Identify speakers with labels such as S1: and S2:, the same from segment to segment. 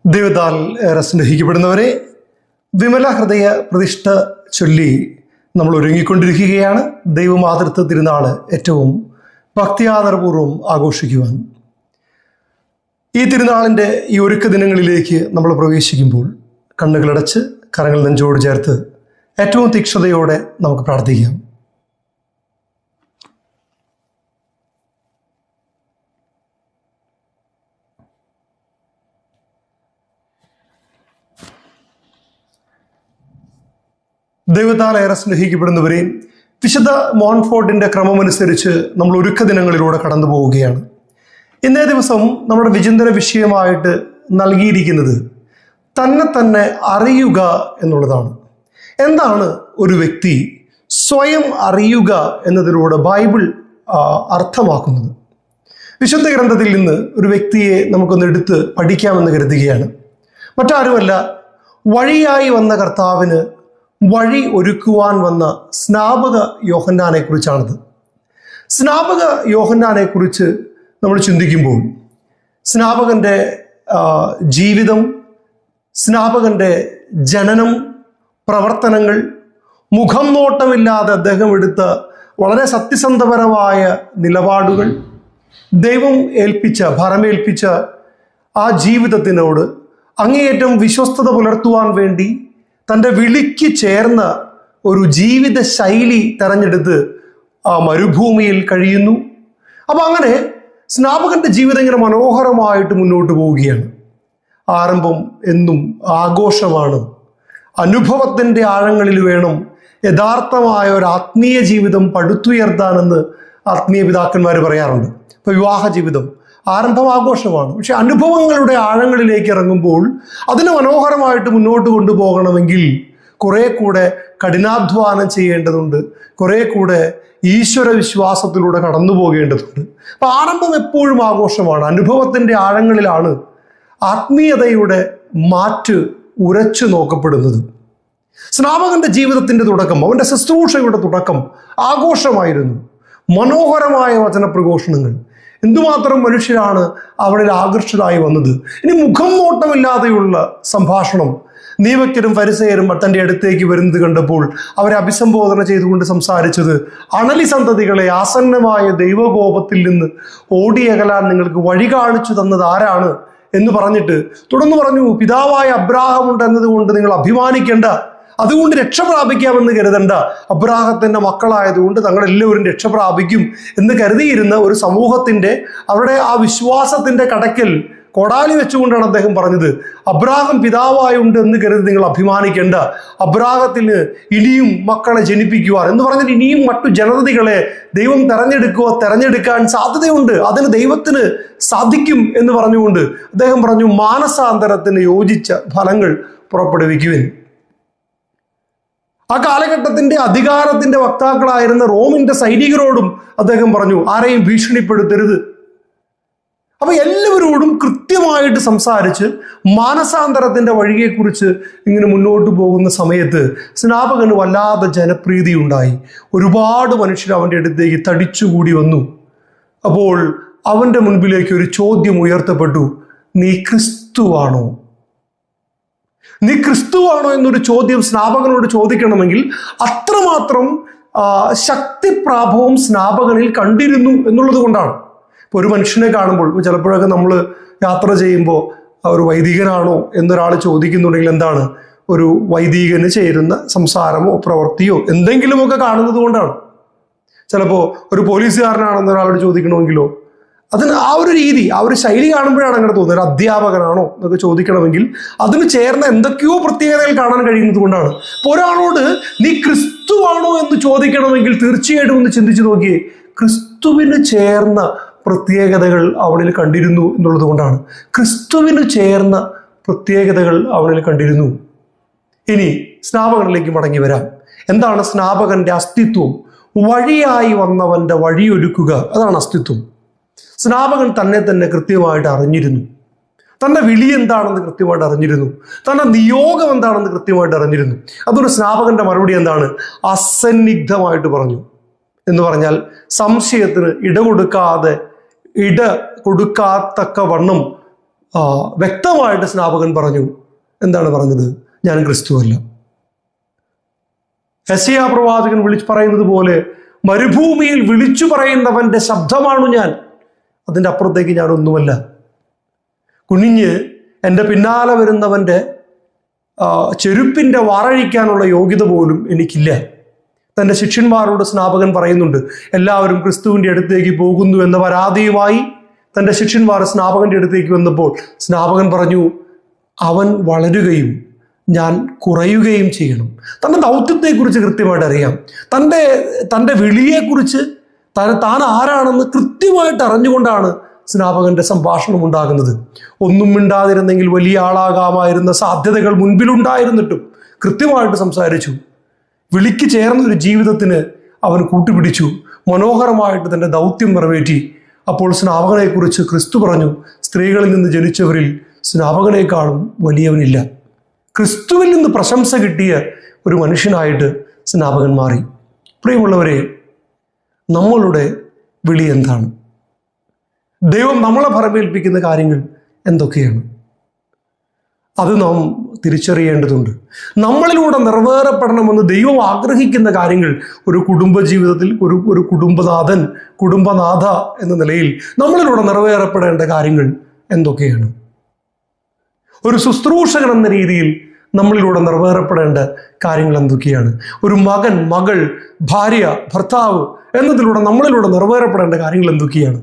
S1: ദൈവത്താൽ ഏറെ സ്നേഹിക്കപ്പെടുന്നവരെ, വിമല ഹൃദയ പ്രതിഷ്ഠ ചൊല്ലി നമ്മൾ ഒരുങ്ങിക്കൊണ്ടിരിക്കുകയാണ്. ദൈവമാതൃത്വ തിരുനാൾ ഏറ്റവും ഭക്തിയാദരപൂർവ്വം ആഘോഷിക്കുവാൻ. ഈ തിരുനാളിൻ്റെ ഈ ഒരുക്ക ദിനങ്ങളിലേക്ക് നമ്മൾ പ്രവേശിക്കുമ്പോൾ കണ്ണുകളടച്ച് കരങ്ങൾ നെഞ്ചോട് ചേർത്ത് ഏറ്റവും തീക്ഷ്ണതയോടെ നമുക്ക് പ്രാർത്ഥിക്കാം. ദൈവത്താൽ ഏറെ സ്നേഹിക്കപ്പെടുന്നവരെ, വിശുദ്ധ മോൺഫോർട്ടിൻ്റെ ക്രമമനുസരിച്ച് നമ്മൾ ഒരുക്ക ദിനങ്ങളിലൂടെ കടന്നു പോവുകയാണ്. ഇന്നേ ദിവസം നമ്മുടെ വിചിന്തന വിഷയമായിട്ട് നൽകിയിരിക്കുന്നത് തന്നെ അറിയുക എന്നുള്ളതാണ്. എന്താണ് ഒരു വ്യക്തി സ്വയം അറിയുക എന്നതിലൂടെ ബൈബിൾ അർത്ഥമാക്കുന്നത്? വിശുദ്ധ ഗ്രന്ഥത്തിൽ നിന്ന് ഒരു വ്യക്തിയെ നമുക്കൊന്ന് എടുത്ത് പഠിക്കാമെന്ന് കരുതുകയാണ്. മറ്റാരുമല്ല, വഴിയായി വന്ന കർത്താവിന് വഴി ഒരുക്കുവാൻ വന്ന സ്നാപക യോഹന്നാനെ കുറിച്ചാണിത്. സ്നാപക യോഹന്നാനെ കുറിച്ച് നമ്മൾ ചിന്തിക്കുമ്പോൾ സ്നാപകന്റെ ജീവിതം, സ്നാപകന്റെ ജനനം, പ്രവർത്തനങ്ങൾ, മുഖം നോട്ടമില്ലാതെ അദ്ദേഹം എടുത്ത വളരെ സത്യസന്ധപരമായ നിലപാടുകൾ, ദൈവം ഭരമേൽപ്പിച്ച ആ ജീവിതത്തിനോട് അങ്ങേയറ്റം വിശ്വസ്തത പുലർത്തുവാൻ വേണ്ടി തൻ്റെ വിളിക്ക് ചേർന്ന ഒരു ജീവിത ശൈലി തെരഞ്ഞെടുത്ത് ആ മരുഭൂമിയിൽ കഴിയുന്നു. അപ്പം അങ്ങനെ സ്നാപകന്റെ ജീവിതം ഇങ്ങനെ മനോഹരമായിട്ട് മുന്നോട്ട് പോവുകയാണ്. ആരംഭം എന്നും ആഘോഷമാണ്. അനുഭവത്തിൻ്റെ ആഴങ്ങളിൽ വേണം യഥാർത്ഥമായ ഒരു ആത്മീയ ജീവിതം പടുത്തുയർത്താനെന്ന് ആത്മീയ പിതാക്കന്മാർ പറയാറുണ്ട്. ഇപ്പോൾ വിവാഹ ജീവിതം ആരംഭം ആഘോഷമാണ്, പക്ഷെ അനുഭവങ്ങളുടെ ആഴങ്ങളിലേക്ക് ഇറങ്ങുമ്പോൾ അതിനെ മനോഹരമായിട്ട് മുന്നോട്ട് കൊണ്ടുപോകണമെങ്കിൽ കുറെ കൂടെ കഠിനാധ്വാനം ചെയ്യേണ്ടതുണ്ട്, കുറെ കൂടെ ഈശ്വര വിശ്വാസത്തിലൂടെ കടന്നു പോകേണ്ടതുണ്ട്. അപ്പൊ ആരംഭം എപ്പോഴും ആഘോഷമാണ്. അനുഭവത്തിന്റെ ആഴങ്ങളിലാണ് ആത്മീയതയുടെ മാറ്റ് ഉരച്ചു നോക്കപ്പെടുന്നത്. സ്നാപകന്റെ ജീവിതത്തിന്റെ തുടക്കം, അവന്റെ ശുശ്രൂഷയുടെ തുടക്കം ആഘോഷമായിരുന്നു. മനോഹരമായ വചനപ്രഘോഷണങ്ങൾ, എന്തുമാത്രം മനുഷ്യരാണ് അവളിൽ ആകർഷിതരായി വന്നത്. ഇനി മുഖം നോട്ടമില്ലാതെയുള്ള സംഭാഷണം. നീവക്യരും ഫരിസേയരും തൻ്റെ അടുത്തേക്ക് വരുന്നത് കണ്ടപ്പോൾ അവരെ അഭിസംബോധന ചെയ്തുകൊണ്ട് സംസാരിച്ചത്, അണലി സന്തതികളെ, ആസന്നമായ ദൈവകോപത്തിൽ നിന്ന് ഓടിയകലാൻ നിങ്ങൾക്ക് വഴി കാണിച്ചു തന്നത് ആരാണ് എന്ന് പറഞ്ഞിട്ട് തുടർന്ന് പറഞ്ഞു, പിതാവായ അബ്രാഹാം ഉണ്ട് എന്നതുകൊണ്ട് നിങ്ങൾ അഭിമാനിക്കേണ്ട, അതുകൊണ്ട് രക്ഷ പ്രാപിക്കാമെന്ന് കരുതണ്ട, അബ്രാഹത്തിന്റെ മക്കളായതുകൊണ്ട് തങ്ങളെല്ലാവരും രക്ഷ പ്രാപിക്കും എന്ന് കരുതിയിരുന്ന ഒരു സമൂഹത്തിന്റെ അവരുടെ ആ വിശ്വാസത്തിന്റെ കടക്കൽ കൊടാലി വെച്ചുകൊണ്ടാണ് അദ്ദേഹം പറഞ്ഞത്, അബ്രാഹം പിതാവായുണ്ട് എന്ന് കരുതി നിങ്ങൾ അഭിമാനിക്കേണ്ട, അബ്രാഹത്തിന് ഇനിയും മക്കളെ ജനിപ്പിക്കുവാൻ എന്ന് പറഞ്ഞിട്ട് ഇനിയും മറ്റു ജനതകളെ ദൈവം തെരഞ്ഞെടുക്കാൻ സാധ്യതയുണ്ട്, അതിന് ദൈവത്തിന് സാധിക്കും എന്ന് പറഞ്ഞുകൊണ്ട് അദ്ദേഹം പറഞ്ഞു, മാനസാന്തരത്തിന് യോജിച്ച ഫലങ്ങൾ പുറപ്പെടുവിക്കുവിൻ. ആ കാലഘട്ടത്തിന്റെ അധികാരത്തിന്റെ വക്താക്കളായിരുന്ന റോമിന്റെ സൈനികരോടും അദ്ദേഹം പറഞ്ഞു, ആരെയും ഭീഷണിപ്പെടുത്തരുത്. അപ്പൊ എല്ലാവരോടും കൃത്യമായിട്ട് സംസാരിച്ച് മാനസാന്തരത്തിന്റെ വഴിയെക്കുറിച്ച് ഇങ്ങനെ മുന്നോട്ട് പോകുന്ന സമയത്ത് സ്നാപകന് വല്ലാതെ ജനപ്രീതി ഉണ്ടായി. ഒരുപാട് മനുഷ്യർ അവന്റെ അടുത്തേക്ക് തടിച്ചുകൂടി വന്നു. അപ്പോൾ അവന്റെ മുൻപിലേക്ക് ഒരു ചോദ്യം ഉയർത്തപ്പെട്ടു, നീ ക്രിസ്തുവാണോ? നീ ക്രിസ്തുവാണോ എന്നൊരു ചോദ്യം സ്നാപകനോട് ചോദിക്കണമെങ്കിൽ അത്രമാത്രം ശക്തിപ്രാഭവം സ്നാപകനിൽ കണ്ടിരുന്നു എന്നുള്ളത് കൊണ്ടാണ്. ഇപ്പോൾ ഒരു മനുഷ്യനെ കാണുമ്പോൾ ചിലപ്പോഴൊക്കെ നമ്മൾ യാത്ര ചെയ്യുമ്പോൾ ഒരു വൈദികനാണോ എന്നൊരാൾ ചോദിക്കുന്നുണ്ടെങ്കിൽ എന്താണ്, ഒരു വൈദികന് ചേരുന്ന സംസാരമോ പ്രവൃത്തിയോ എന്തെങ്കിലുമൊക്കെ കാണുന്നത് കൊണ്ടാണ്. ചിലപ്പോൾ ഒരു പോലീസുകാരനാണെന്ന് ഒരാളോട് ചോദിക്കണമെങ്കിലോ അതിന് ആ ഒരു രീതി, ആ ഒരു ശൈലി കാണുമ്പോഴാണ് അങ്ങനെ തോന്നുന്നത്. ഒരു അധ്യാപകനാണോ എന്നൊക്കെ ചോദിക്കണമെങ്കിൽ അതിന് ചേർന്ന എന്തൊക്കെയോ പ്രത്യേകതകൾ കാണാൻ കഴിയുന്നത് കൊണ്ടാണ്. ഇപ്പോൾ ഒരാളോട് നീ ക്രിസ്തുവാണോ എന്ന് ചോദിക്കണമെങ്കിൽ തീർച്ചയായിട്ടും ഒന്ന് ചിന്തിച്ചു നോക്കിയേ, ക്രിസ്തുവിന് ചേർന്ന പ്രത്യേകതകൾ അവനിൽ കണ്ടിരുന്നു എന്നുള്ളത് കൊണ്ടാണ്. ക്രിസ്തുവിന് ചേർന്ന പ്രത്യേകതകൾ അവനിൽ കണ്ടിരുന്നു. ഇനി സ്നാപകനിലേക്ക് മടങ്ങി വരാം. എന്താണ് സ്നാപകന്റെ അസ്തിത്വം? വഴിയായി വന്നവന്റെ വഴിയൊരുക്കുക, അതാണ് അസ്തിത്വം. സ്നാപകൻ തന്നെ കൃത്യമായിട്ട് അറിഞ്ഞിരുന്നു. തൻ്റെ വിളി എന്താണെന്ന് കൃത്യമായിട്ട് അറിഞ്ഞിരുന്നു. തൻ്റെ നിയോഗം എന്താണെന്ന് കൃത്യമായിട്ട് അറിഞ്ഞിരുന്നു. അതൊരു സ്നാപകന്റെ മറുപടി എന്താണ്? അസന്നിഗ്ധമായിട്ട് പറഞ്ഞു എന്ന് പറഞ്ഞാൽ സംശയത്തിന് ഇട കൊടുക്കാത്തക്ക വണ്ണം വ്യക്തമായിട്ട് സ്നാപകൻ പറഞ്ഞു. എന്താണ് പറഞ്ഞത്? ഞാൻ ക്രിസ്തുവല്ല. യെശയ്യാ പ്രവാചകൻ വിളിച്ചു പറയുന്നത് പോലെ മരുഭൂമിയിൽ വിളിച്ചു പറയുന്നവന്റെ ശബ്ദമാണു ഞാൻ, അതിൻ്റെ അപ്പുറത്തേക്ക് ഞാനൊന്നുമല്ല. കുനിഞ്ഞ് എൻ്റെ പിന്നാലെ വരുന്നവൻ്റെ ചെരുപ്പിൻ്റെ വാറഴിക്കാനുള്ള യോഗ്യത പോലും എനിക്കില്ല. തൻ്റെ ശിഷ്യന്മാരോട് സ്നാപകൻ പറയുന്നുണ്ട്, എല്ലാവരും ക്രിസ്തുവിൻ്റെ അടുത്തേക്ക് പോകുന്നു എന്ന പരാതിയുമായി തൻ്റെ ശിഷ്യന്മാർ സ്നാപകൻ്റെ അടുത്തേക്ക് വന്നപ്പോൾ സ്നാപകൻ പറഞ്ഞു, അവൻ വളരുകയും ഞാൻ കുറയുകയും ചെയ്യണം. തൻ്റെ ദൗത്യത്തെക്കുറിച്ച് കൃത്യമായിട്ട് അറിയാം. തൻ്റെ വിളിയെക്കുറിച്ച് താൻ ആരാണെന്ന് കൃത്യമായിട്ട് അറിഞ്ഞുകൊണ്ടാണ് സ്നാപകന്റെ സംഭാഷണം ഉണ്ടാകുന്നത്. ഒന്നും മിണ്ടാതിരുന്നെങ്കിൽ വലിയ ആളാകാമായിരുന്ന സാധ്യതകൾ മുൻപിലുണ്ടായിരുന്നിട്ടും കൃത്യമായിട്ട് സംസാരിച്ചു. വിളിക്ക് ചേർന്ന ഒരു ജീവിതത്തിന് അവൻ കൂട്ടുപിടിച്ചു. മനോഹരമായിട്ട് തൻ്റെ ദൗത്യം നിറവേറ്റി. അപ്പോൾ സ്നാപകനെക്കുറിച്ച് ക്രിസ്തു പറഞ്ഞു, സ്ത്രീകളിൽ നിന്ന് ജനിച്ചവരിൽ സ്നാപകനേക്കാളും വലിയവനില്ല. ക്രിസ്തുവിൽ നിന്ന് പ്രശംസ കിട്ടിയ ഒരു മനുഷ്യനായിട്ട് സ്നാപകൻ മാറി. പ്രിയമുള്ളവരെ, നമ്മളുടെ വിളി എന്താണ്? ദൈവം നമ്മളെ ഫലമേൽപ്പിക്കുന്ന കാര്യങ്ങൾ എന്തൊക്കെയാണ്? അത് നാം തിരിച്ചറിയേണ്ടതുണ്ട്. നമ്മളിലൂടെ നിറവേറപ്പെടണമെന്ന് ദൈവം ആഗ്രഹിക്കുന്ന കാര്യങ്ങൾ ഒരു കുടുംബജീവിതത്തിൽ ഒരു കുടുംബനാഥ എന്ന നിലയിൽ നമ്മളിലൂടെ നിറവേറപ്പെടേണ്ട കാര്യങ്ങൾ എന്തൊക്കെയാണ്? ഒരു ശുശ്രൂഷകൻ എന്ന രീതിയിൽ നമ്മളിലൂടെ നിറവേറപ്പെടേണ്ട കാര്യങ്ങൾ എന്തൊക്കെയാണ്? ഒരു മകൻ, മകൾ, ഭാര്യ, ഭർത്താവ് എന്നതിലൂടെ നമ്മളിലൂടെ നിറവേറപ്പെടേണ്ട കാര്യങ്ങൾ എന്തൊക്കെയാണ്?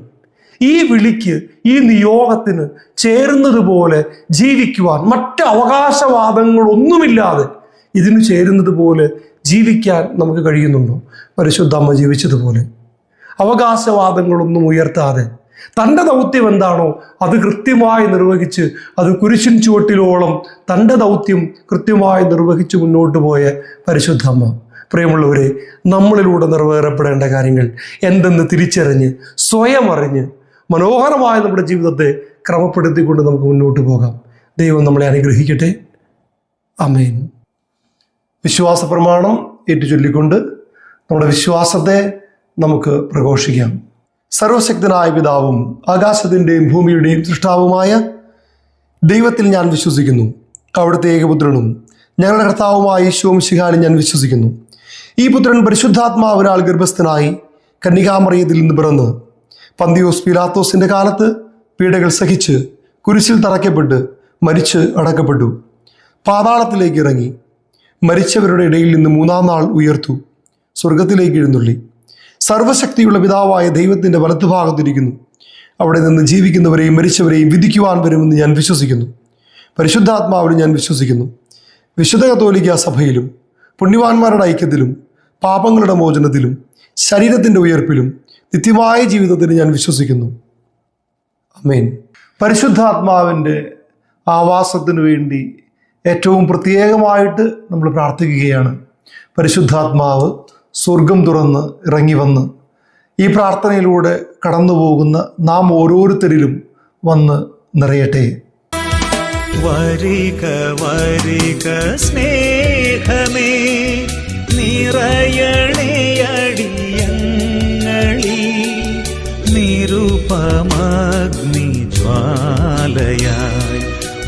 S1: ഈ വിളിക്ക്, ഈ നിയോഗത്തിന് ചേരുന്നത് പോലെ ജീവിക്കുവാൻ, മറ്റ് അവകാശവാദങ്ങളൊന്നുമില്ലാതെ ഇതിന് ചേരുന്നത് പോലെ ജീവിക്കാൻ നമുക്ക് കഴിയുന്നുണ്ടോ? പരിശുദ്ധ അമ്മ ജീവിച്ചതുപോലെ അവകാശവാദങ്ങളൊന്നും ഉയർത്താതെ തൻ്റെ ദൗത്യം എന്താണോ അത് കൃത്യമായി നിർവഹിച്ച്, അത് കുരിശിൻ ചുവട്ടിലോളം തൻ്റെ ദൗത്യം കൃത്യമായി നിർവഹിച്ച് മുന്നോട്ട് പോയ പരിശുദ്ധ അമ്മ. പ്രിയമുള്ളവരെ, നമ്മളിലൂടെ നിറവേറപ്പെടേണ്ട കാര്യങ്ങൾ എന്തെന്ന് തിരിച്ചറിഞ്ഞ്, സ്വയം അറിഞ്ഞ് മനോഹരമായ നമ്മുടെ ജീവിതത്തെ ക്രമപ്പെടുത്തിക്കൊണ്ട് നമുക്ക് മുന്നോട്ട് പോകാം. ദൈവം നമ്മളെ അനുഗ്രഹിക്കട്ടെ. ആമേൻ. വിശ്വാസ പ്രമാണം ഏറ്റുചൊല്ലിക്കൊണ്ട് നമ്മുടെ വിശ്വാസത്തെ നമുക്ക് പ്രഘോഷിക്കാം. സർവശക്തനായ പിതാവും ആകാശത്തിൻ്റെയും ഭൂമിയുടെയും സൃഷ്ടാവുമായ ദൈവത്തിൽ ഞാൻ വിശ്വസിക്കുന്നു. അവിടുത്തെ ഏകപുത്രനും ഞങ്ങളുടെ കർത്താവുമായ യേശു മിശിഹായിൽ ഞാൻ വിശ്വസിക്കുന്നു. ഈ പുത്രൻ പരിശുദ്ധാത്മാവിനാൽ ഗർഭസ്ഥനായി കന്യകാമറിയത്തിൽ നിന്ന് പിറന്ന് പന്തിയോസ് പീലാത്തോസിന്റെ കാലത്ത് പീഡകൾ സഹിച്ച് കുരിശിൽ തറയ്ക്കപ്പെട്ട് മരിച്ച് അടക്കപ്പെട്ടു. പാതാളത്തിലേക്ക് ഇറങ്ങി, മരിച്ചവരുടെ ഇടയിൽ നിന്ന് മൂന്നാം നാൾ ഉയർത്തു, സ്വർഗത്തിലേക്ക് എഴുന്നള്ളി, സർവശക്തിയുള്ള പിതാവായ ദൈവത്തിൻ്റെ വലത്തുഭാഗത്തിരിക്കുന്നു. അവിടെ നിന്ന് ജീവിക്കുന്നവരെയും മരിച്ചവരെയും വിധിക്കുവാൻ വരുമെന്ന് ഞാൻ വിശ്വസിക്കുന്നു. പരിശുദ്ധാത്മാവിലും ഞാൻ വിശ്വസിക്കുന്നു. വിശുദ്ധ കത്തോലിക്കാ സഭയിലും പുണ്യവാന്മാരുടെ ഐക്യത്തിലും പാപങ്ങളുടെ മോചനത്തിലും ശരീരത്തിൻ്റെ ഉയർപ്പിലും നിത്യമായ ജീവിതത്തിന് ഞാൻ വിശ്വസിക്കുന്നു. ആമേൻ. പരിശുദ്ധാത്മാവിൻ്റെ ആവാസത്തിനു വേണ്ടി ഏറ്റവും പ്രത്യേകമായിട്ട് നമ്മൾ പ്രാർത്ഥിക്കുകയാണ്. പരിശുദ്ധാത്മാവ് സ്വർഗം തുറന്ന് ഇറങ്ങി വന്ന് ഈ പ്രാർത്ഥനയിലൂടെ കടന്നു പോകുന്ന നാം ഓരോരുത്തരിലും വന്ന് നിറയട്ടെ.
S2: വരിക വരിക സ്നേഹമേ, നിറയണേ അടിയങ്ങളിൽ, നിരുപമഗ്നി ജ്വാലയായി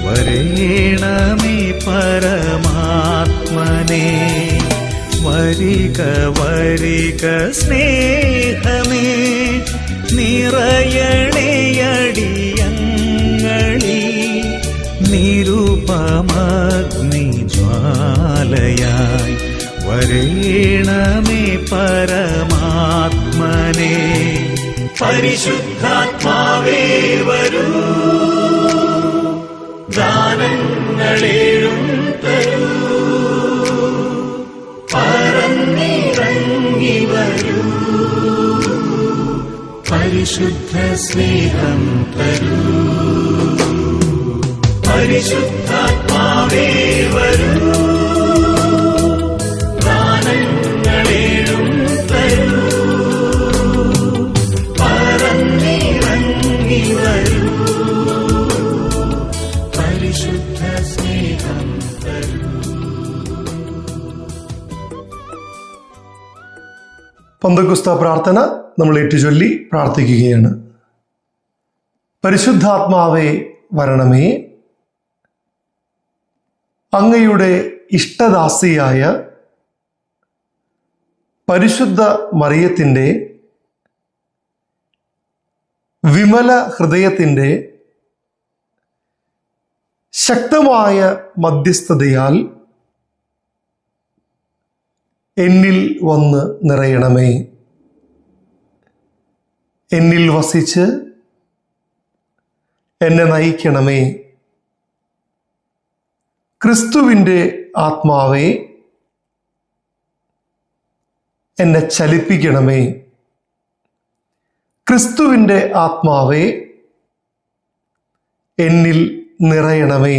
S2: വരേണമേ പരമാത്മനേ. വരിക വരിക സ്നേഹമേ, നിറയണേ അടിയങ്ങളിൽ, നിരുപമഗ്നി ജ്വാലയായി വരേണമേ പരമാത്മനേ. പരിശുദ്ധാത്മാവേ വരൂ, ദാനങ്ങളേഴും തരൂ, പറന്നിറങ്ങി വരൂ, പരിശുദ്ധ സ്നേഹം തരൂ. പരിശുദ്ധാത്മാവേ വരൂ, ദാനങ്ങളേഴും തരൂ, പറന്നിറങ്ങി വരൂ, പരിശുദ്ധ സ്നേഹം തരൂ.
S1: പന്തക്കുസ്ത പ്രാർത്ഥന നമ്മൾ ഏറ്റുചൊല്ലി പ്രാർത്ഥിക്കുകയാണ്. പരിശുദ്ധാത്മാവേ വരണമേ. അങ്ങയുടെ ഇഷ്ടദാസിയായ പരിശുദ്ധ മറിയത്തിൻ്റെ വിമല ഹൃദയത്തിൻ്റെ ശക്തമായ മധ്യസ്ഥതയാൽ എന്നിൽ വന്ന് നിറയണമേ. എന്നിൽ വസിച്ച് എന്നെ നയിക്കണമേ. ക്രിസ്തുവിൻ്റെ ആത്മാവെ എന്നെ ചലിപ്പിക്കണമേ. ക്രിസ്തുവിൻ്റെ ആത്മാവെ എന്നിൽ നിറയണമേ.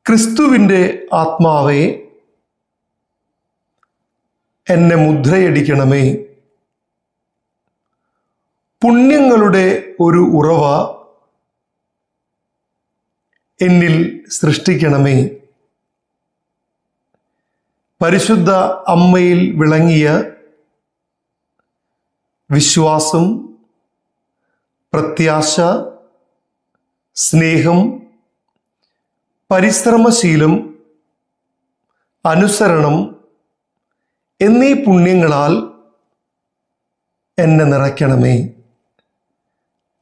S1: ക്രിസ്തുവിൻ്റെ ആത്മാവെ എന്നെ മുദ്രയടിക്കണമേ. പുണ്യങ്ങളുടെ ഒരു ഉറവ എന്നിൽ സൃഷ്ടിക്കണമേ. പരിശുദ്ധ അമ്മയിൽ വിളങ്ങിയ വിശ്വാസം, പ്രത്യാശ, സ്നേഹം, പരിശ്രമശീലം, അനുസരണം എന്നീ പുണ്യങ്ങളാൽ എന്നെ നിറയ്ക്കണമേ.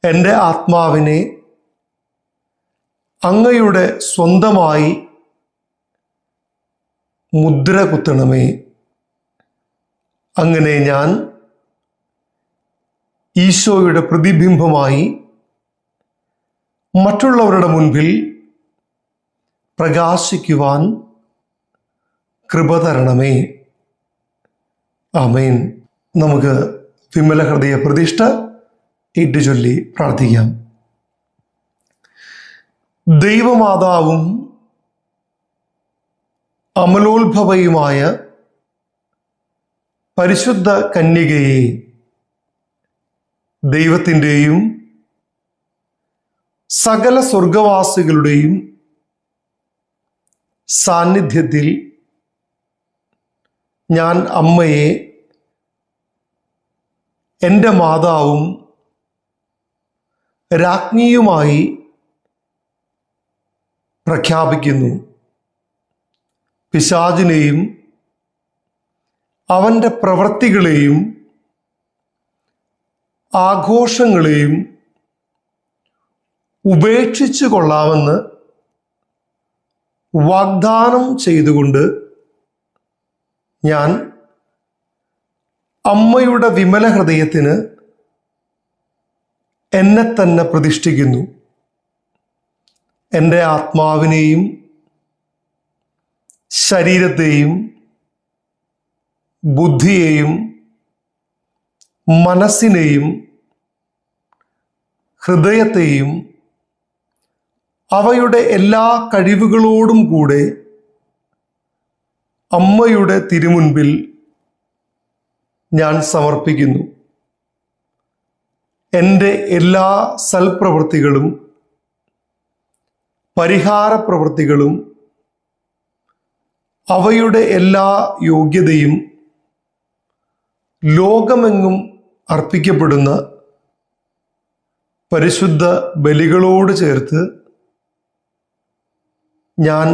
S1: എൻ്റെ ആത്മാവിനെ അങ്ങയുടെ സ്വന്തമായി മുദ്ര കുത്തണമേ. അങ്ങനെ ഞാൻ ഈശോയുടെ പ്രതിബിംബമായി മറ്റുള്ളവരുടെ മുൻപിൽ പ്രകാശിക്കുവാൻ കൃപ തരണമേ. ആമേൻ. നമുക്ക് വിമല ഹൃദയ പ്രതിഷ്ഠ ഏറ്റുചൊല്ലി പ്രാർത്ഥിക്കാം. ദൈവമാതാവും അമലോത്ഭവയുമായ പരിശുദ്ധ കന്യകയെ ദൈവത്തിൻ്റെയും സകല സ്വർഗവാസികളുടെയും സാന്നിധ്യത്തിൽ ഞാൻ അമ്മയെ എൻ്റെ മാതാവും രാജ്ഞിയുമായി പ്രഖ്യാപിക്കുന്നു. പിശാചിനെയും അവൻ്റെ പ്രവൃത്തികളെയും ആഘോഷങ്ങളെയും ഉപേക്ഷിച്ചു കൊള്ളാമെന്ന് വാഗ്ദാനം ചെയ്തുകൊണ്ട് ഞാൻ അമ്മയുടെ വിമല ഹൃദയത്തിന് എന്നെ തന്നെ പ്രതിഷ്ഠിക്കുന്നു. എൻ്റെ ആത്മാവിനെയും ശരീരത്തെയും ബുദ്ധിയെയും മനസ്സിനെയും ഹൃദയത്തെയും അവയുടെ എല്ലാ കഴിവുകളോടും കൂടെ അമ്മയുടെ തിരുമുൻപിൽ ഞാൻ സമർപ്പിക്കുന്നു. എൻ്റെ എല്ലാ സൽപ്രവൃത്തികളും പരിഹാര പ്രവൃത്തികളും അവയുടെ എല്ലാ യോഗ്യതയും ലോകമെങ്ങും അർപ്പിക്കപ്പെടുന്ന പരിശുദ്ധ ബലികളോട് ചേർത്ത് ഞാൻ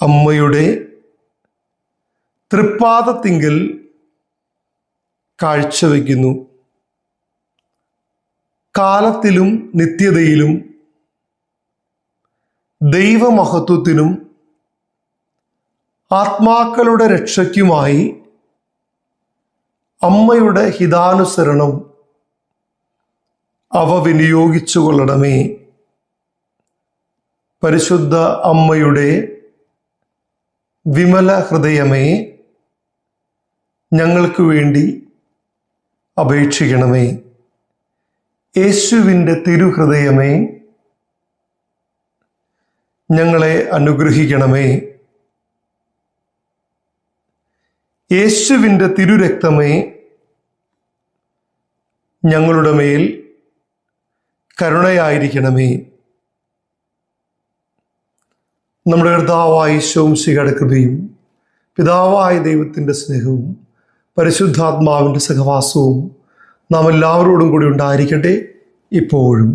S1: അമ്മയുടെ തൃപ്പാദത്തിങ്കൽ കാഴ്ചവെക്കുന്നു. കാലത്തിലും നിത്യതയിലും ദൈവമഹത്വത്തിനും ആത്മാക്കളുടെ രക്ഷയ്ക്കുമായി അമ്മയുടെ ഹിതാനുസരണം അവ വിനിയോഗിച്ചു കൊള്ളണമേ. പരിശുദ്ധ അമ്മയുടെ വിമല ഹൃദയമേ, ഞങ്ങൾക്ക് വേണ്ടി അപേക്ഷിക്കണമേ. യേശുവിൻ്റെ തിരുഹൃദയമേ, ഞങ്ങളെ അനുഗ്രഹിക്കണമേ. യേശുവിൻ്റെ തിരുരക്തമേ, ഞങ്ങളുടെ മേൽ കരുണയായിരിക്കണമേ. നമ്മുടെ കർത്താവായ ഈശോമിശിഹായുടെ കൃപയും പിതാവായ ദൈവത്തിൻ്റെ സ്നേഹവും പരിശുദ്ധാത്മാവിൻ്റെ സഹവാസവും നാം എല്ലാവരോടും കൂടി ഉണ്ടായിരിക്കട്ടെ, ഇപ്പോഴും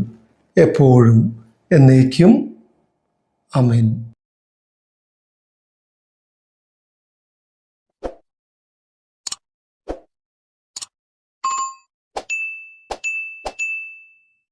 S1: എപ്പോഴും എന്നേക്കും. ആമേൻ.